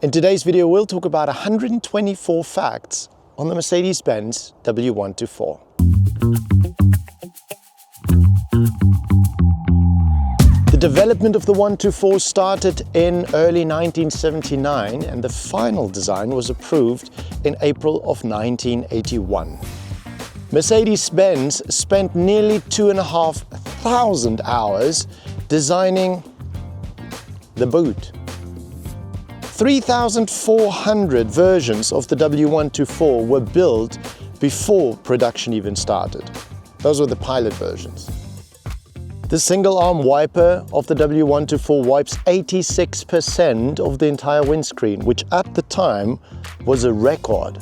In today's video, we'll talk about 124 facts on the Mercedes-Benz W124. The development of the 124 started in early 1979 and the final design was approved in April of 1981. Mercedes-Benz spent nearly 2,500 hours designing the boot. 3,400 versions of the W124 were built before production even started. Those were the pilot versions. The single-arm wiper of the W124 wipes 86% of the entire windscreen, which at the time was a record.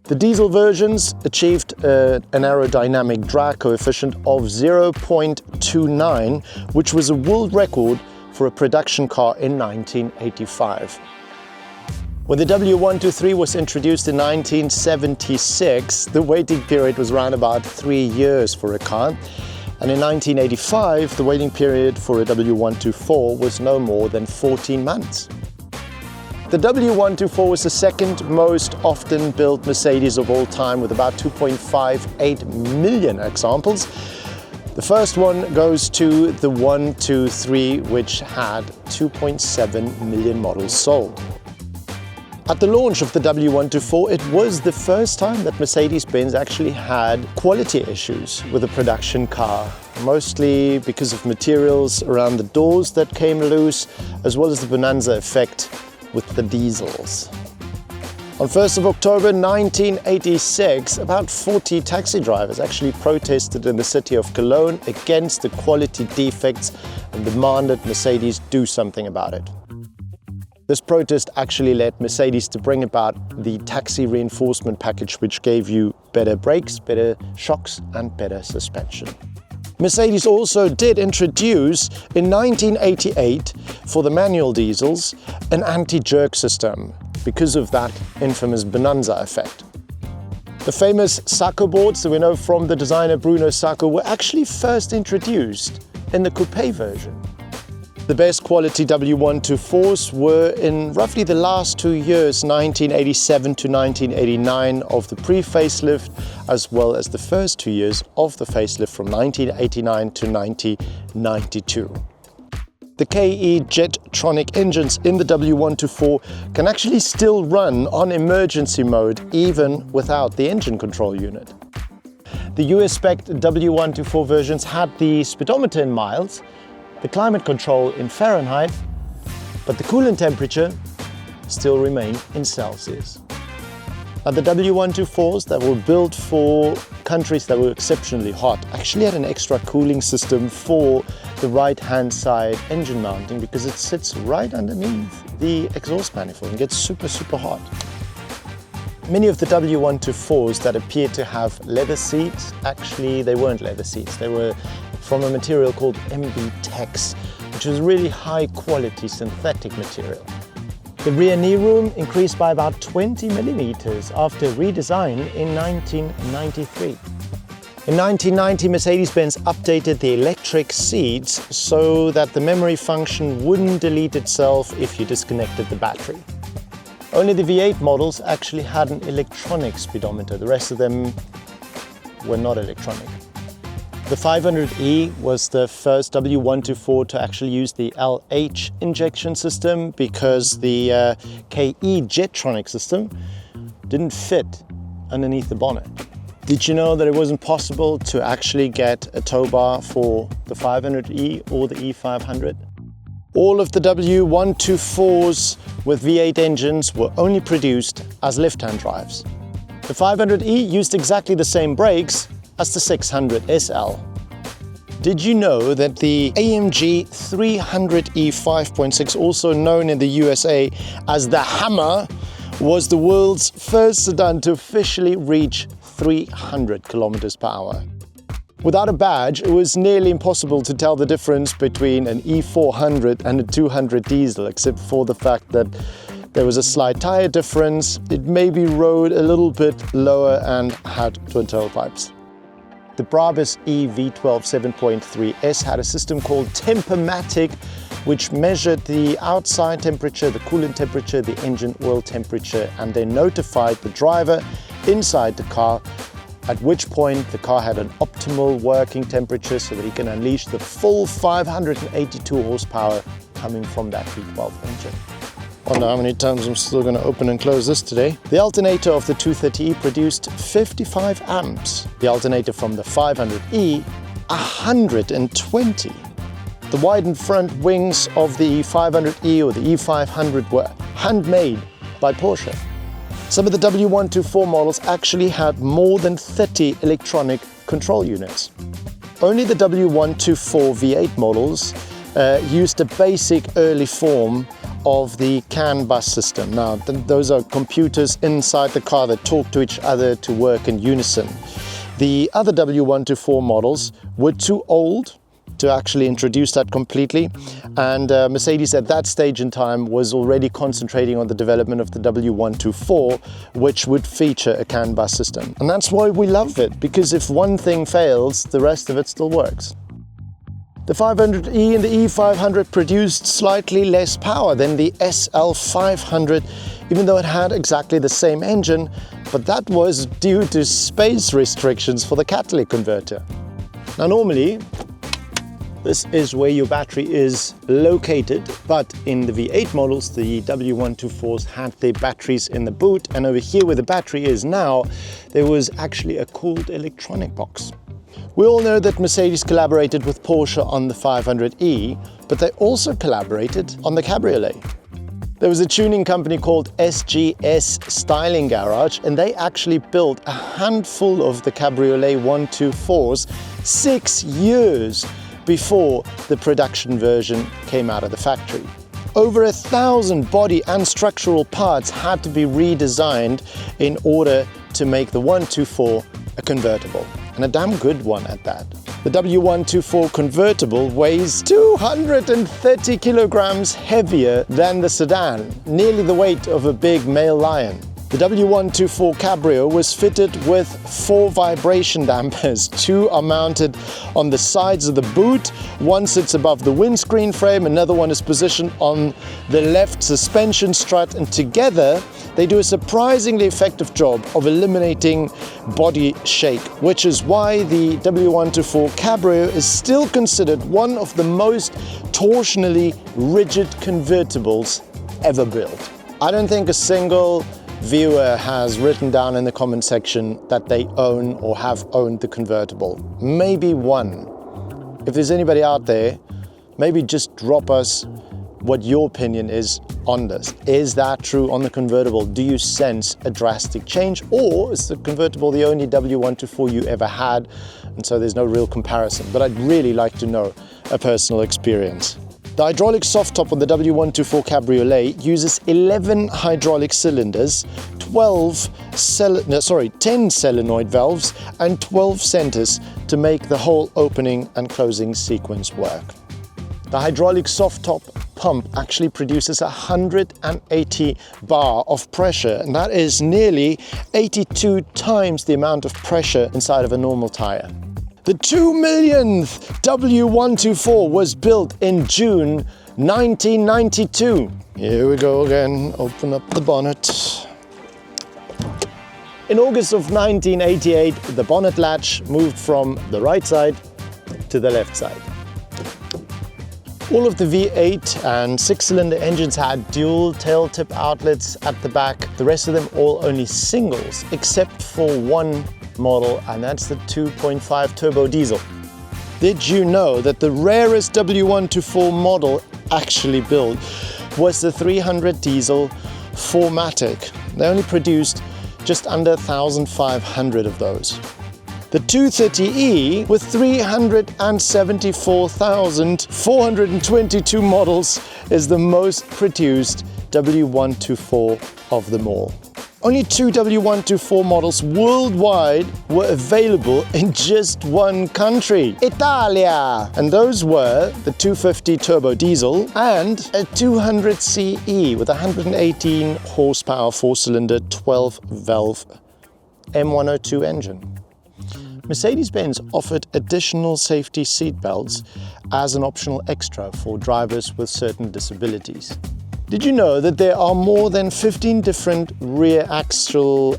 The diesel versions achieved an aerodynamic drag coefficient of 0.29, which was a world record for a production car in 1985. When the W123 was introduced in 1976, the waiting period was around about 3 years for a car. And in 1985, the waiting period for a W124 was no more than 14 months. The W124 was the second most often built Mercedes of all time with about 2.58 million examples. The first one goes to the 123, which had 2.7 million models sold. At the launch of the W124, it was the first time that Mercedes-Benz actually had quality issues with a production car, mostly because of materials around the doors that came loose, as well as the bonanza effect with the diesels. On 1st of October 1986, about 40 taxi drivers actually protested in the city of Cologne against the quality defects and demanded Mercedes do something about it. This protest actually led Mercedes to bring about the taxi reinforcement package, which gave you better brakes, better shocks and better suspension. Mercedes also did introduce in 1988 for the manual diesels an anti-jerk system because of that infamous bonanza effect. The famous Sacco boards that we know from the designer Bruno Sacco were actually first introduced in the coupe version. The best quality W124s were in roughly the last 2 years, 1987 to 1989 of the pre-facelift, as well as the first 2 years of the facelift from 1989 to 1992. The KE Jetronic engines in the W124 can actually still run on emergency mode even without the engine control unit. The US spec W124 versions had the speedometer in miles, the climate control in Fahrenheit, but the coolant temperature still remained in Celsius. Now, the W124s that were built for countries that were exceptionally hot actually had an extra cooling system for the right-hand side engine mounting because it sits right underneath the exhaust manifold and gets super hot. Many of the W124s that appeared to have leather seats, actually they weren't leather seats, they were from a material called MB-Tex, which was really high quality synthetic material. The rear knee room increased by about 20 millimeters after redesign in 1993. In 1990, Mercedes-Benz updated the electric seats so that the memory function wouldn't delete itself if you disconnected the battery. Only the V8 models actually had an electronic speedometer. The rest of them were not electronic. The 500e was the first W124 to actually use the LH injection system because the KE Jetronic system didn't fit underneath the bonnet. Did you know that it wasn't possible to actually get a tow bar for the 500e or the E500? All of the W124s with V8 engines were only produced as left-hand drives. The 500e used exactly the same brakes as the 600 SL. Did you know that the AMG 300e 5.6, also known in the USA as the Hammer, was the world's first sedan to officially reach 300 kilometers per hour? Without a badge, it was nearly impossible to tell the difference between an E400 and a 200 diesel, except for the fact that there was a slight tire difference. It maybe rode a little bit lower and had twin tailpipes. The Brabus E V12 7.3S had a system called Formatic, which measured the outside temperature, the coolant temperature, the engine oil temperature, and they notified the driver inside the car, at which point the car had an optimal working temperature so that he can unleash the full 582 horsepower coming from that V12 engine. I wonder how many times I'm still going to open and close this today. The alternator of the 230E produced 55 amps. The alternator from the 500E, 120. The widened front wings of the E500E or the E500 were handmade by Porsche. Some of the W124 models actually had more than 30 electronic control units. Only the W124 V8 models used a basic early form of the CAN bus system. Now, those are computers inside the car that talk to each other to work in unison. The other W124 models were too old to actually introduce that completely, and Mercedes at that stage in time was already concentrating on the development of the W124, which would feature a CAN bus system. And that's why we love it, because if one thing fails, the rest of it still works. The 500E and the E500 produced slightly less power than the SL500, even though it had exactly the same engine, but that was due to space restrictions for the catalytic converter. Now normally, this is where your battery is located, but in the V8 models, the W124s had their batteries in the boot, and over here where the battery is now, there was actually a cooled electronic box. We all know that Mercedes collaborated with Porsche on the 500E, but they also collaborated on the Cabriolet. There was a tuning company called SGS Styling Garage, and they actually built a handful of the Cabriolet 124s 6 years before the production version came out of the factory. Over 1,000 body and structural parts had to be redesigned in order to make the 124 a convertible, and a damn good one at that. The W124 convertible weighs 230 kilograms heavier than the sedan, nearly the weight of a big male lion. The W124 Cabrio was fitted with 4 vibration dampers. 2 are mounted on the sides of the boot, one sits above the windscreen frame, another one is positioned on the left suspension strut, and together they do a surprisingly effective job of eliminating body shake, which is why the W124 Cabrio is still considered one of the most torsionally rigid convertibles ever built. I don't think a single viewer has written down in the comment section that they own or have owned the convertible. Maybe one. If there's anybody out there, maybe just drop us what your opinion is on this. Is that true on the convertible? Do you sense a drastic change, or is the convertible the only W124 you ever had and so there's no real comparison? But I'd really like to know a personal experience. The hydraulic soft top on the W124 Cabriolet uses 11 hydraulic cylinders, 10 solenoid valves and 12 centers to make the whole opening and closing sequence work. The hydraulic soft top pump actually produces 180 bar of pressure, and that is nearly 82 times the amount of pressure inside of a normal tire. The 2 millionth W124 was built in June 1992. Here we go again, open up the bonnet. In August of 1988, the bonnet latch moved from the right side to the left side. All of the V8 and 6-cylinder engines had dual tail tip outlets at the back. The rest of them all only singles, except for one model, and that's the 2.5 turbo diesel. Did you know that the rarest W124 model actually built was the 300 diesel Formatic? They only produced just under 1,500 of those. The 230E, with 374,422 models, is the most produced W124 of them all. Only 2 W124 models worldwide were available in just one country, Italia. And those were the 250 turbo diesel and a 200 CE with 118 horsepower 4-cylinder 12-valve M102 engine. Mercedes-Benz offered additional safety seat belts as an optional extra for drivers with certain disabilities. Did you know that there are more than 15 different rear axle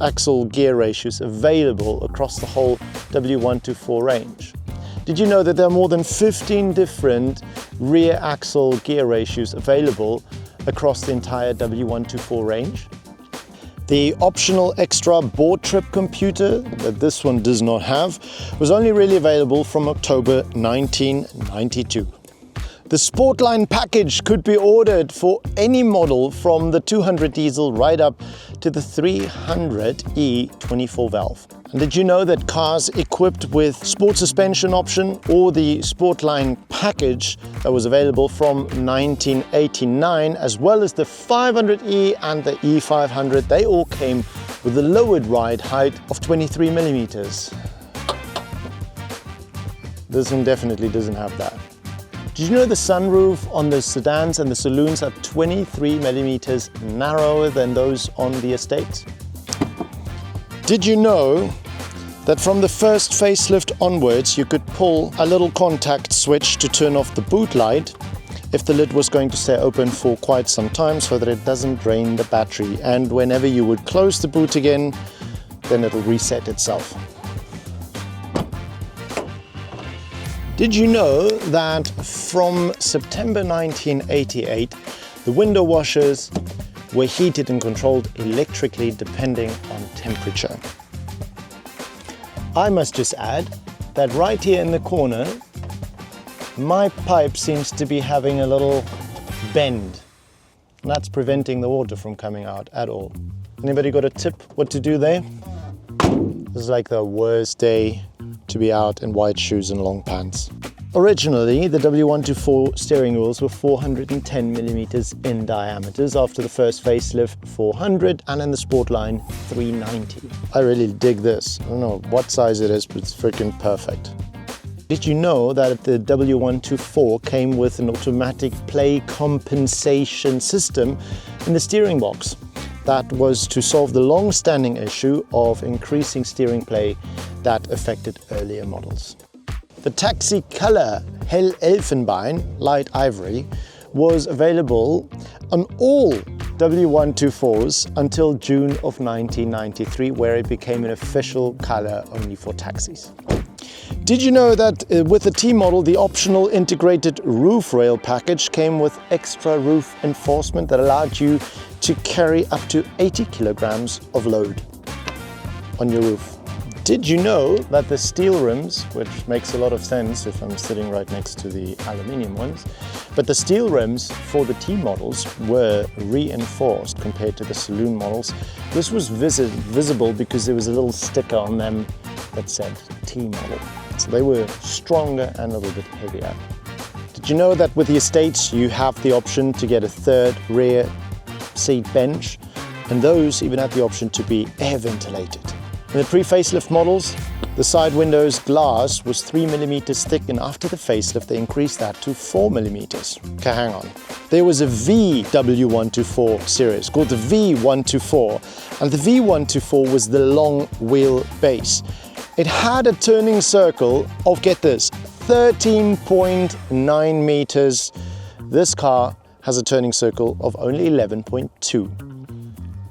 gear ratios available across the whole W124 range? Did you know that there are more than 15 different rear axle gear ratios available across the entire W124 range? The optional extra board trip computer that this one does not have was only really available from October 1992. The Sportline package could be ordered for any model from the 200 diesel right up to the 300e 24 valve. And did you know that cars equipped with sport suspension option or the Sportline package that was available from 1989, as well as the 500e and the E500, they all came with a lowered ride height of 23 millimeters. This one definitely doesn't have that. Did you know the sunroof on the sedans and the saloons are 23 millimeters narrower than those on the estates? Did you know that from the first facelift onwards you could pull a little contact switch to turn off the boot light if the lid was going to stay open for quite some time so that it doesn't drain the battery, and whenever you would close the boot again, then it'll reset itself? Did you know that from September 1988 the window washers were heated and controlled electrically depending on temperature? I must just add that right here in the corner my pipe seems to be having a little bend, and that's preventing the water from coming out at all. Anybody got a tip what to do there? This is like the worst day to be out in white shoes and long pants. Originally, the W124 steering wheels were 410 millimeters in diameters after the first facelift 400, and in the Sportline 390. I really dig this. I don't know what size it is, but it's freaking perfect. Did you know that the W124 came with an automatic play compensation system in the steering box? That was to solve the long-standing issue of increasing steering play that affected earlier models. The taxi color Hell Elfenbein, light ivory, was available on all W124s until June of 1993, where it became an official color only for taxis. Did you know that with the T model, the optional integrated roof rail package came with extra roof enforcement that allowed you to carry up to 80 kilograms of load on your roof? Did you know that the steel rims, which makes a lot of sense if I'm sitting right next to the aluminium ones, but the steel rims for the T models were reinforced compared to the saloon models? This was visible because there was a little sticker on them that said T model. So they were stronger and a little bit heavier. Did you know that with the estates you have the option to get a third rear seat bench, and those even had the option to be air ventilated? In the pre-facelift models, the side window's glass was 3 millimeters thick, and after the facelift they increased that to 4 millimeters. Okay, hang on. There was a VW124 series called the V124, and the V124 was the long wheel base. It had a turning circle of, get this, 13.9 meters. This car has a turning circle of only 11.2.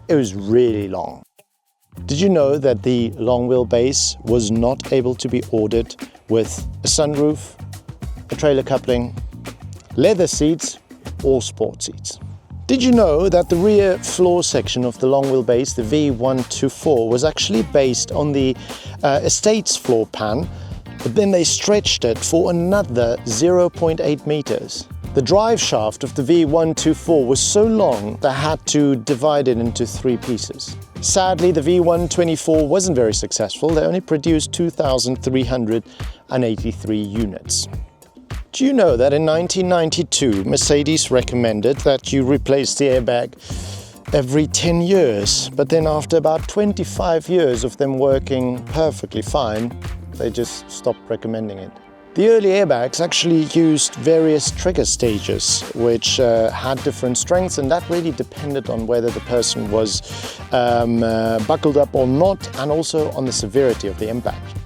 It was really long. Did you know that the long wheelbase was not able to be ordered with a sunroof, a trailer coupling, leather seats or sport seats? Did you know that the rear floor section of the long wheelbase, the V124, was actually based on the estate's floor pan, but then they stretched it for another 0.8 meters? The drive shaft of the V124 was so long they had to divide it into 3 pieces. Sadly, the V124 wasn't very successful. They only produced 2,383 units. Do you know that in 1992, Mercedes recommended that you replace the airbag every 10 years, but then after about 25 years of them working perfectly fine, they just stopped recommending it. The early airbags actually used various trigger stages, which had different strengths, and that really depended on whether the person was buckled up or not, and also on the severity of the impact.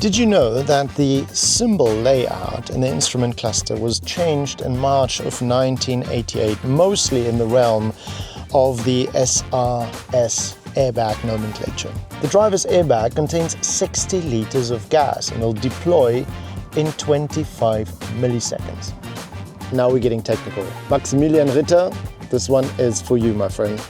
Did you know that the symbol layout in the instrument cluster was changed in March of 1988, mostly in the realm of the SRS airbag nomenclature? The driver's airbag contains 60 liters of gas and will deploy in 25 milliseconds. Now we're getting technical. Maximilian Ritter, this one is for you, my friend.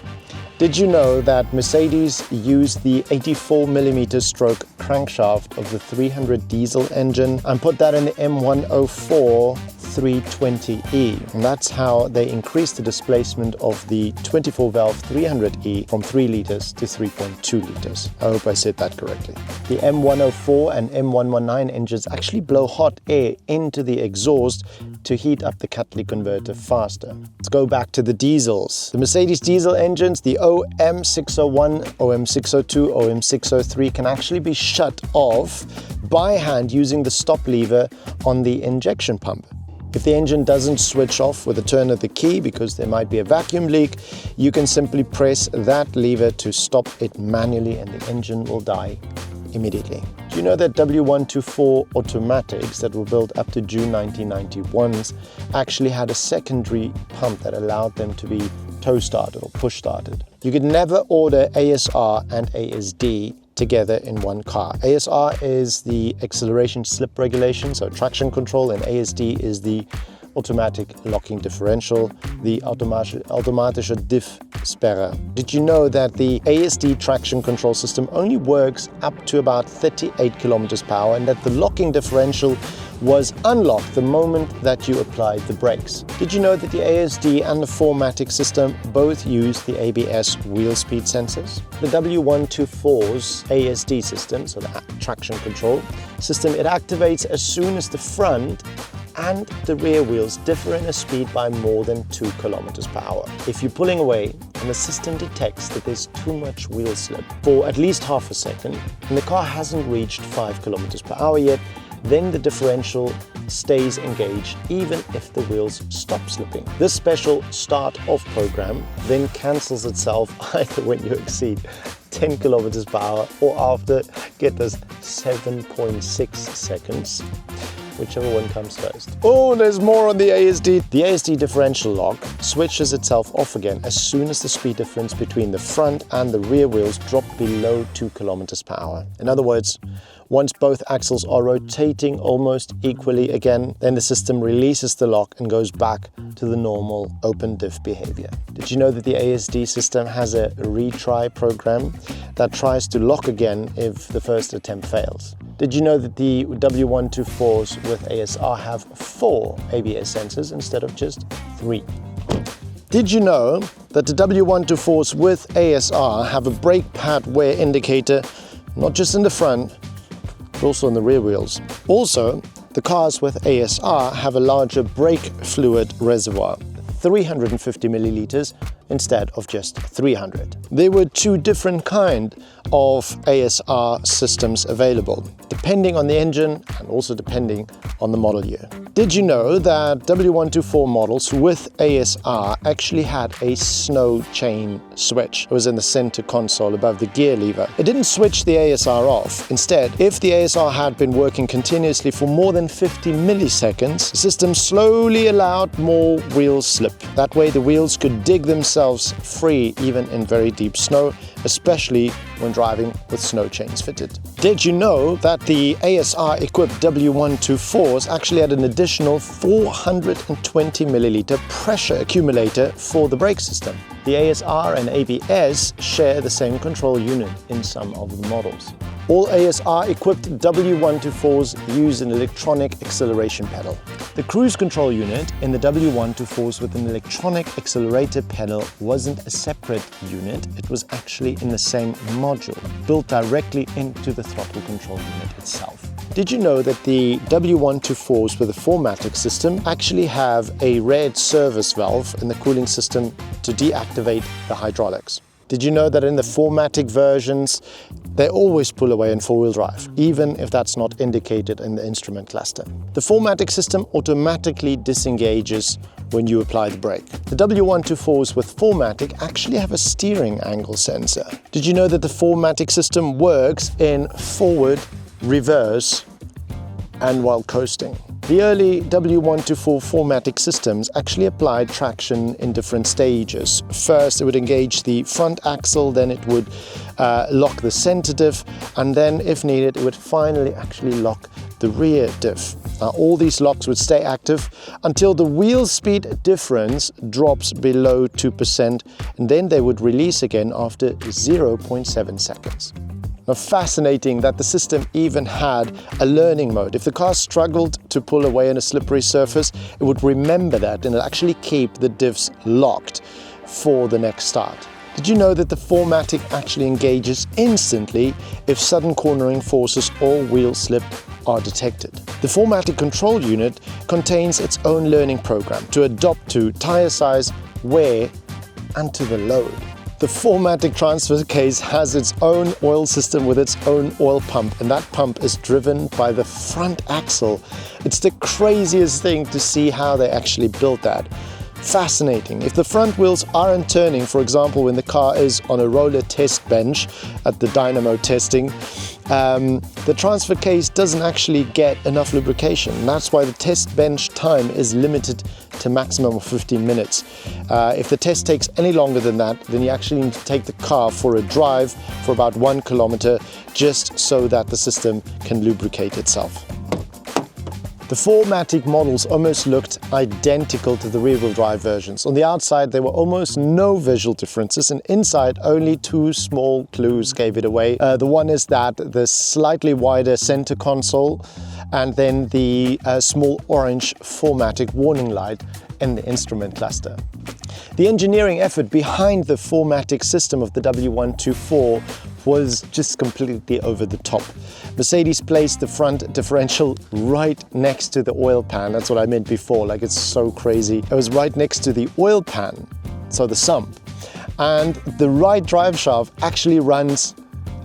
Did you know that Mercedes used the 84mm stroke crankshaft of the 300 diesel engine and put that in the M104 320e? And that's how they increased the displacement of the 24-valve 300e from 3 liters to 3.2 liters. I hope I said that correctly. The M104 and M119 engines actually blow hot air into the exhaust to heat up the catalytic converter faster. Let's go back to the diesels. The Mercedes diesel engines, the OM601, OM602, OM603 can actually be shut off by hand using the stop lever on the injection pump. If the engine doesn't switch off with a turn of the key because there might be a vacuum leak, you can simply press that lever to stop it manually and the engine will die immediately. Do you know that W124 automatics that were built up to June 1991s actually had a secondary pump that allowed them to be tow started or push started? You could never order ASR and ASD together in one car. ASR is the acceleration slip regulation, so traction control, and ASD is the automatic locking differential, the automatische Diffsperre. Did you know that the ASD traction control system only works up to about 38 kilometers per hour and that the locking differential was unlocked the moment that you applied the brakes? Did you know that the ASD and the Formatic system both use the ABS wheel speed sensors? The W124's ASD system, so the traction control system, it activates as soon as the front and the rear wheels differ in a speed by more than 2 kilometers per hour. If you're pulling away and the system detects that there's too much wheel slip for at least half a second and the car hasn't reached 5 kilometers per hour yet, then the differential stays engaged even if the wheels stop slipping. This special start-off program then cancels itself either when you exceed 10 kilometers per hour or after, get this, 7.6 seconds. Whichever one comes first. Oh, there's more on the ASD. The ASD differential lock switches itself off again as soon as the speed difference between the front and the rear wheels drop below 2 kilometers per hour. In other words, once both axles are rotating almost equally again, then the system releases the lock and goes back to the normal open diff behavior. Did you know that the ASD system has a retry program that tries to lock again if the first attempt fails? Did you know that the W124s with ASR have 4 ABS sensors instead of just 3? Did you know that the W124s with ASR have a brake pad wear indicator not just in the front, but also in the rear wheels? Also, the cars with ASR have a larger brake fluid reservoir, 350 milliliters instead of just 300. There were 2 different kinds of ASR systems available, depending on the engine and also depending on the model year. Did you know that W124 models with ASR actually had a snow chain switch? It was in the center console above the gear lever. It didn't switch the ASR off. Instead, if the ASR had been working continuously for more than 50 milliseconds, the system slowly allowed more wheel slip. That way the wheels could dig themselves free even in very deep snow, especially when driving with snow chains fitted. Did you know that the ASR-equipped W124s actually had an additional 420 milliliter pressure accumulator for the brake system? The ASR and ABS share the same control unit in some of the models. All ASR-equipped W124s use an electronic acceleration pedal. The cruise control unit in the W124s with an electronic accelerator pedal wasn't a separate unit, it was actually in the same module, built directly into the throttle control unit itself. Did you know that the W124s with a Formatic system actually have a red service valve in the cooling system to deactivate the hydraulics? Did you know that in the Formatic versions, they always pull away in four-wheel drive, even if that's not indicated in the instrument cluster? The Formatic system automatically disengages when you apply the brake. The W124s with Formatic actually have a steering angle sensor. Did you know that the Formatic system works in forward, reverse and while coasting. The early W124 Formatic systems actually applied traction in different stages. First, it would engage the front axle, then it would lock the center diff, and then, if needed, it would finally actually lock the rear diff. Now, all these locks would stay active until the wheel speed difference drops below 2%, and then they would release again after 0.7 seconds. Now, fascinating that the system even had a learning mode. If the car struggled to pull away on a slippery surface, it would remember that and it'll actually keep the diffs locked for the next start. Did you know that the Formatic actually engages instantly if sudden cornering forces or wheel slip are detected? The Formatic control unit contains its own learning program to adapt to tire size, wear, and to the load. The Formatic transfer case has its own oil system with its own oil pump, and that pump is driven by the front axle. It's the craziest thing to see how they actually built that. Fascinating. If the front wheels aren't turning, for example, when the car is on a roller test bench at the dynamo testing, the transfer case doesn't actually get enough lubrication. That's why the test bench time is limited to maximum of 15 minutes. If the test takes any longer than that, then you actually need to take the car for a drive for about 1 kilometer just so that the system can lubricate itself. The Formatic models almost looked identical to the rear-wheel drive versions. On the outside, there were almost no visual differences, and inside, only two small clues gave it away. The one is that the slightly wider center console, and then the small orange Formatic warning light in the instrument cluster. The engineering effort behind the Formatic system of the W124 was just completely over the top. Mercedes placed the front differential right next to the oil pan. That's what I meant before, like it's so crazy. It was right next to the oil pan, so the sump. And the right drive shaft actually runs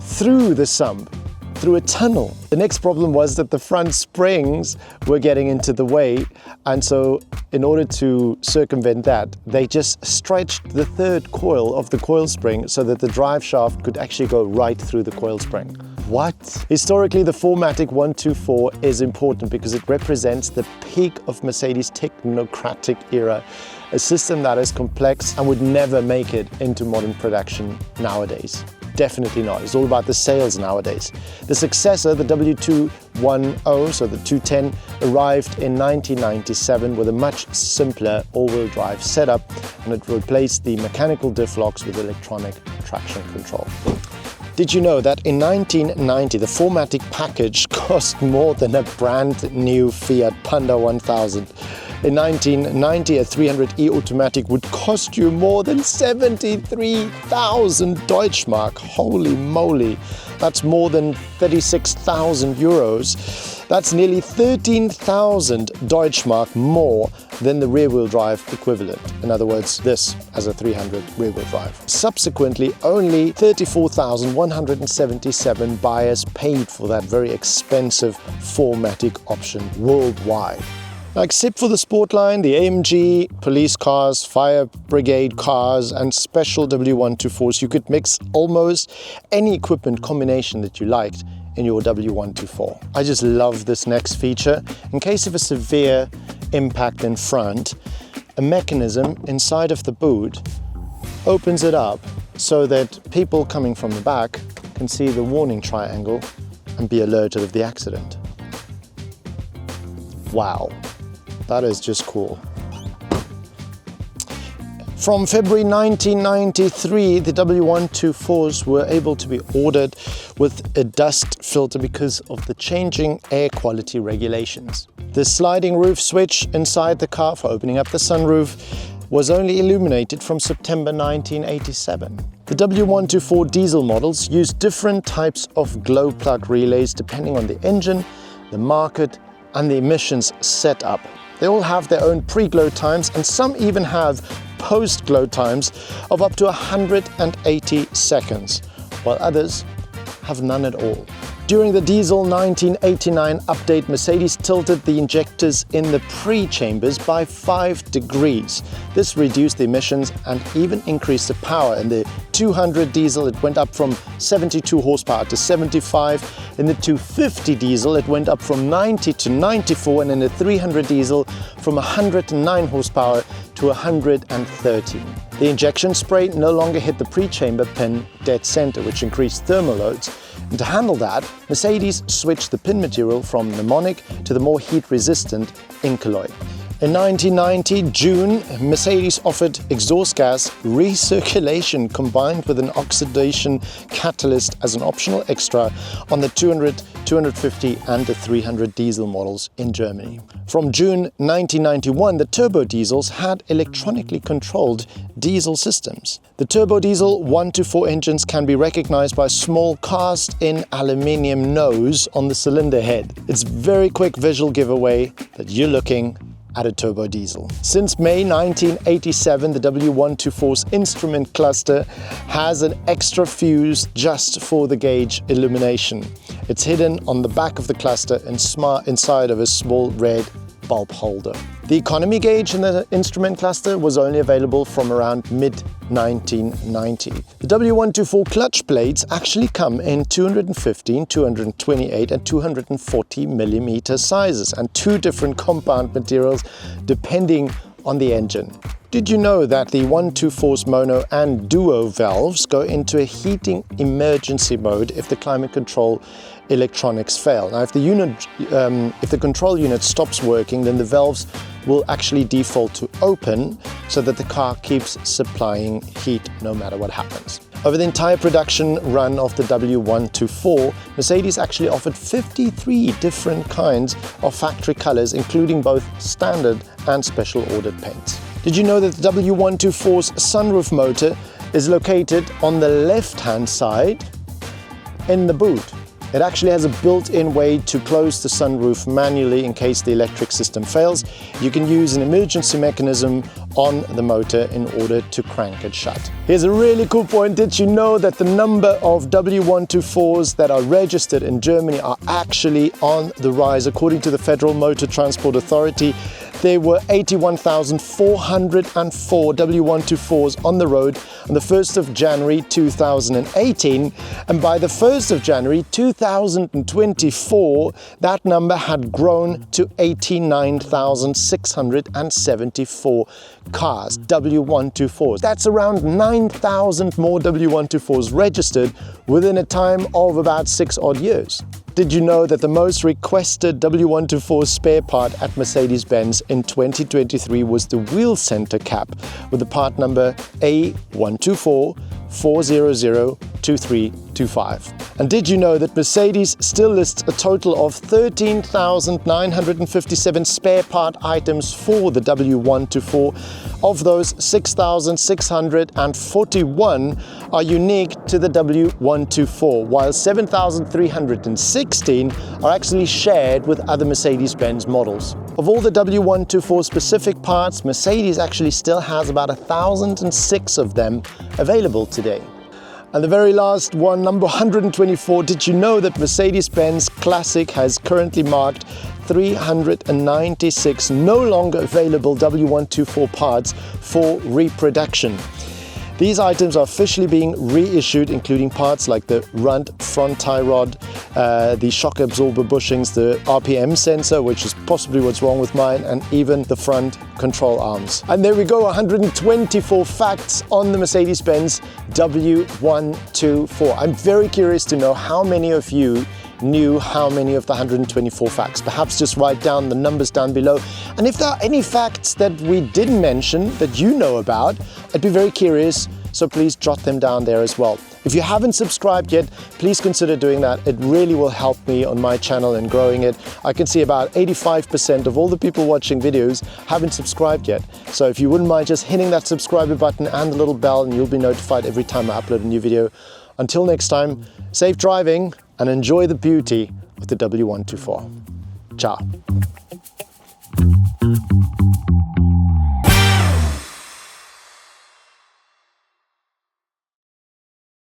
through the sump, through a tunnel. The next problem was that the front springs were getting into the way, and so in order to circumvent that, they just stretched the third coil of the coil spring so that the drive shaft could actually go right through the coil spring. What? Historically, the Formatic 124 is important because it represents the peak of Mercedes' technocratic era, a system that is complex and would never make it into modern production nowadays. Definitely not. It's all about the sales nowadays. The successor, the W210, so the 210, arrived in 1997 with a much simpler all-wheel drive setup, and it replaced the mechanical diff locks with electronic traction control. Did you know that in 1990 the Formatic package cost more than a brand new Fiat Panda 1000? In 1990, a 300e automatic would cost you more than 73,000 Deutschmark. Holy moly, that's more than 36,000 euros. That's nearly 13,000 Deutschmark more than the rear-wheel drive equivalent. In other words, this as a 300 rear-wheel drive. Subsequently, only 34,177 buyers paid for that very expensive Formatic option worldwide. Now, except for the Sportline, the AMG, police cars, fire brigade cars and special W124s, you could mix almost any equipment combination that you liked in your W124. I just love this next feature. In case of a severe impact in front, a mechanism inside of the boot opens it up so that people coming from the back can see the warning triangle and be alerted of the accident. Wow. That is just cool. From February 1993, the W124s were able to be ordered with a dust filter because of the changing air quality regulations. The sliding roof switch inside the car for opening up the sunroof was only illuminated from September 1987. The W124 diesel models use different types of glow plug relays depending on the engine, the market, and the emissions setup. They all have their own pre-glow times, and some even have post-glow times of up to 180 seconds, while others have none at all. During the diesel 1989 update, Mercedes tilted the injectors in the pre-chambers by 5 degrees. This reduced the emissions and even increased the power. In the 200 diesel, it went up from 72 horsepower to 75. In the 250 diesel, it went up from 90 to 94, and in the 300 diesel, from 109 horsepower to 113. The injection spray no longer hit the pre-chamber pin dead center, which increased thermal loads. And to handle that, Mercedes switched the pin material from pneumonic to the more heat-resistant Incoloy. In 1990, June, Mercedes offered exhaust gas recirculation combined with an oxidation catalyst as an optional extra on the 200, 250 and the 300 diesel models in Germany. From June 1991, the turbo diesels had electronically controlled diesel systems. The turbo diesel 124 engines can be recognized by a small cast-in aluminium nose on the cylinder head. It's a very quick visual giveaway that you're looking at a turbo diesel. Since May 1987, the W124's instrument cluster has an extra fuse just for the gauge illumination. It's hidden on the back of the cluster and inside of a small red bulb holder. The economy gauge in the instrument cluster was only available from around mid-1990. The W124 clutch plates actually come in 215, 228 and 240 millimeter sizes and 2 different compound materials depending on the engine. Did you know that the 124's mono and duo valves go into a heating emergency mode if the climate control electronics fail? Now, if the control unit stops working, then the valves will actually default to open so that the car keeps supplying heat no matter what happens. Over the entire production run of the W124, Mercedes actually offered 53 different kinds of factory colors, including both standard and special ordered paints. Did you know that the W124's sunroof motor is located on the left-hand side in the boot? It actually has a built-in way to close the sunroof manually in case the electric system fails. You can use an emergency mechanism on the motor in order to crank it shut. Here's a really cool point. Did you know that the number of W124s that are registered in Germany are actually on the rise? According to the Federal Motor Transport Authority, there were 81,404 W124s on the road on the 1st of January 2018, and by the 1st of January 2024, that number had grown to 89,674 cars, W124s. That's around 9,000 more W124s registered within a time of about 6 odd years. Did you know that the most requested W124 spare part at Mercedes-Benz in 2023 was the wheel center cap with the part number A124-400-2325? And did you know that Mercedes still lists a total of 13,957 spare part items for the W124? Of those, 6,641 are unique to the W124, while 7,316 are actually shared with other Mercedes-Benz models. Of all the W124 specific parts, Mercedes actually still has about 1,006 of them available today. And the very last one, number 124, did you know that Mercedes-Benz Classic has currently marked 396 no longer available W124 parts for reproduction? These items are officially being reissued, including parts like the front tie rod, the shock absorber bushings, the RPM sensor, which is possibly what's wrong with mine, and even the front control arms. And there we go, 124 facts on the Mercedes-Benz W124. I'm very curious to know how many of you knew how many of the 124 facts. Perhaps just write down the numbers down below. And if there are any facts that we didn't mention that you know about, I'd be very curious, so please jot them down there as well. If you haven't subscribed yet, please consider doing that. It really will help me on my channel and growing it. I can see about 85% of all the people watching videos haven't subscribed yet. So if you wouldn't mind just hitting that subscribe button and the little bell, and you'll be notified every time I upload a new video. Until next time, safe driving and enjoy the beauty of the W124. Ciao.